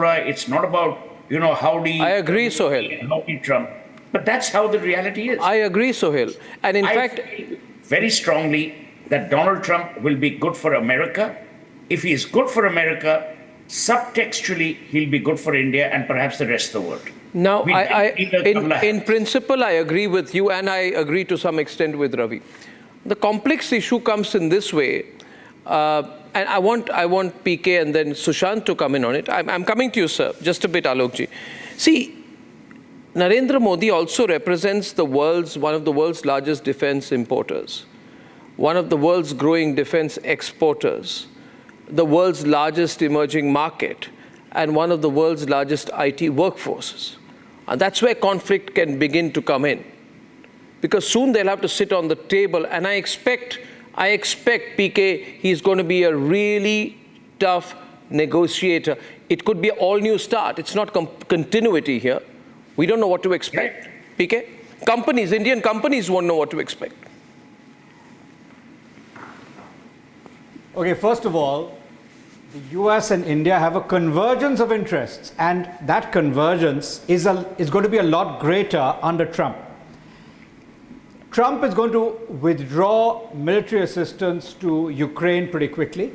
It's not about, howdy. I agree, Sohail. Howdy, Trump. But that's how the reality is. I agree, Sohail. And in I fact, feel very strongly that Donald Trump will be good for America. If he is good for America, subtextually, he'll be good for India and perhaps the rest of the world. now, We didn't need a in principle, I agree with you, and I agree to some extent with Ravi. The complex issue comes in this way, and I want PK and then Sushant to come in on it. I'm coming to you, sir, just a bit, Alokji. See, Narendra Modi also represents one of the world's largest defense importers, one of the world's growing defense exporters, the world's largest emerging market, and one of the world's largest IT workforces. And that's where conflict can begin to come in. Because soon they'll have to sit on the table, and I expect PK, he's going to be a really tough negotiator. It could be an all-new start. It's not continuity here. We don't know what to expect. PK? Indian companies won't know what to expect. Okay, first of all, the US and India have a convergence of interests, and that convergence is going to be a lot greater under Trump. Trump is going to withdraw military assistance to Ukraine pretty quickly.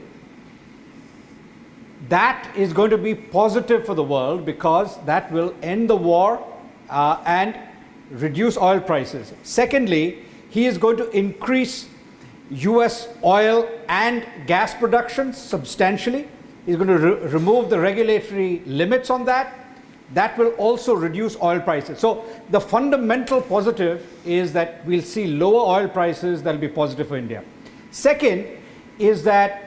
That is going to be positive for the world because that will end the war and reduce oil prices. Secondly, he is going to increase US oil and gas production substantially. He's going to remove the regulatory limits on that. That will also reduce oil prices. So the fundamental positive is that we'll see lower oil prices that will be positive for India. Second is that,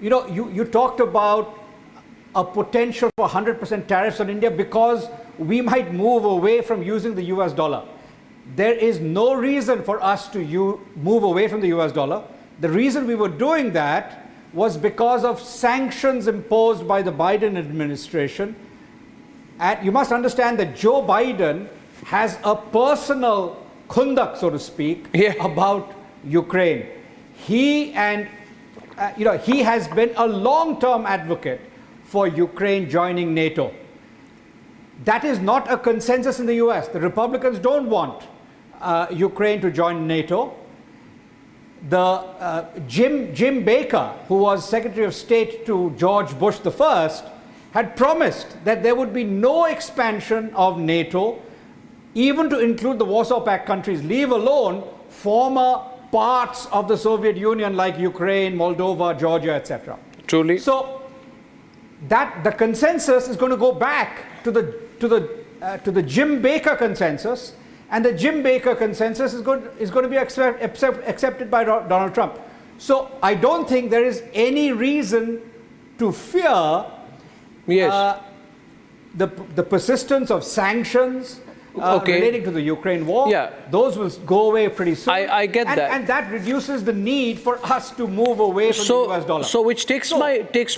you talked about a potential for 100% tariffs on India because we might move away from using the US dollar. There is no reason for us to move away from the US dollar. The reason we were doing that was because of sanctions imposed by the Biden administration. And you must understand that Joe Biden has a personal kundak, so to speak, about Ukraine. He has been a long-term advocate for Ukraine joining NATO. That is not a consensus in the US. The Republicans don't want Ukraine to join NATO. Jim Baker, who was Secretary of State to George Bush I, had promised that there would be no expansion of NATO, even to include the Warsaw Pact countries, leave alone former parts of the Soviet Union like Ukraine, Moldova, Georgia, etc. Truly. So that the consensus is going to go back to the Jim Baker consensus, and the Jim Baker consensus is going to be accepted by Donald Trump. So I don't think there is any reason to fear the persistence of sanctions relating to the Ukraine war. Those will go away pretty soon. I get that. And that reduces the need for us to move away from the US dollar. So which takes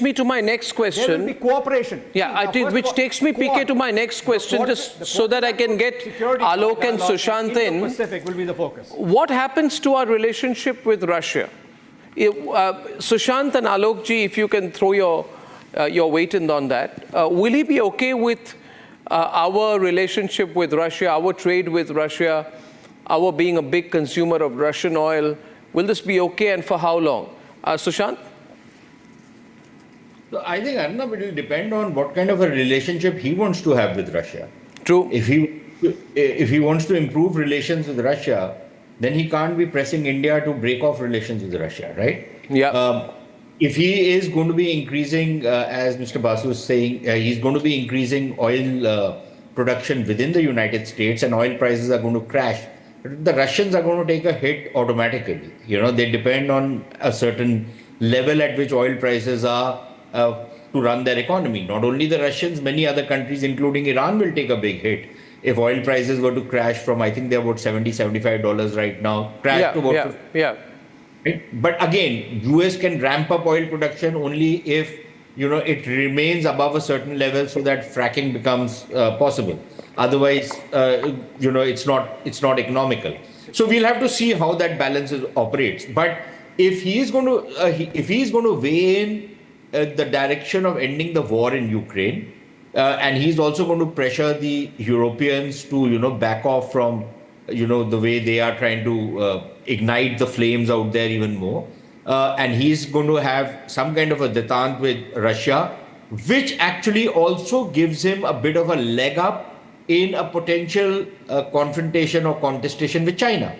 me to my next question. There will be cooperation. Which takes me, PK, to my next question, just so that I can get Alok and Sushant in. Pacific will be the focus. What happens to our relationship with Russia? Sushant and Alokji, if you can throw your weight in on that. Will he be okay with our relationship with Russia, our trade with Russia, our being a big consumer of Russian oil? Will this be okay, and for how long? Sushant? So I think, Arnab, it will depend on what kind of a relationship he wants to have with Russia. True. If he wants to improve relations with Russia, then he can't be pressing India to break off relations with Russia, right? Yeah. If he is going to be increasing, as Mr. Basu is saying, he's going to be increasing oil production within the United States and oil prices are going to crash, the Russians are going to take a hit automatically. They depend on a certain level at which oil prices are to run their economy. Not only the Russians, many other countries, including Iran, will take a big hit. If oil prices were to crash from, I think they're about $70, $75 right now, crash to about Right? But again, US can ramp up oil production only if it remains above a certain level so that fracking becomes possible. Otherwise, it's not economical. So we'll have to see how that balance operates. But if he is going to weigh in the direction of ending the war in Ukraine. And he's also going to pressure the Europeans to, back off from, the way they are trying to ignite the flames out there even more. And he's going to have some kind of a detente with Russia, which actually also gives him a bit of a leg up in a potential confrontation or contestation with China,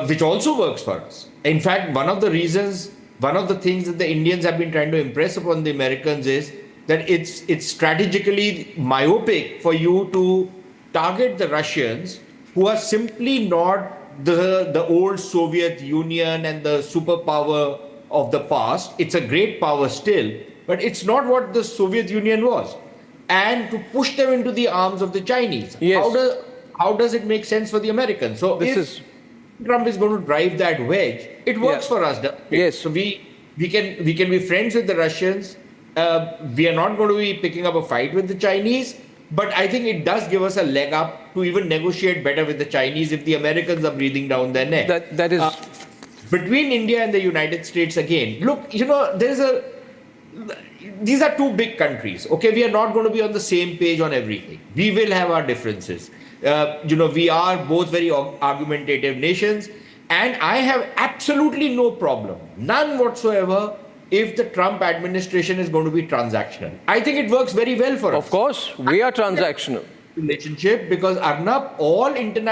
which also works for us. In fact, one of the things that the Indians have been trying to impress upon the Americans is that it's strategically myopic for you to target the Russians, who are simply not the old Soviet Union and the superpower of the past. It's a great power still, but it's not what the Soviet Union was. And to push them into the arms of the Chinese. Yes. How does it make sense for the Americans? So if Trump is going to drive that wedge, it works for us. Yes. So we can be friends with the Russians. We are not going to be picking up a fight with the Chinese, but I think it does give us a leg up to even negotiate better with the Chinese if the Americans are breathing down their neck. That is Between India and the United States, again, look, these are two big countries. Okay, we are not going to be on the same page on everything. We will have our differences. We are both very argumentative nations, and I have absolutely no problem, none whatsoever, if the Trump administration is going to be transactional. I think it works very well for us. of course we are transactional. Relationship, because Arnab, all international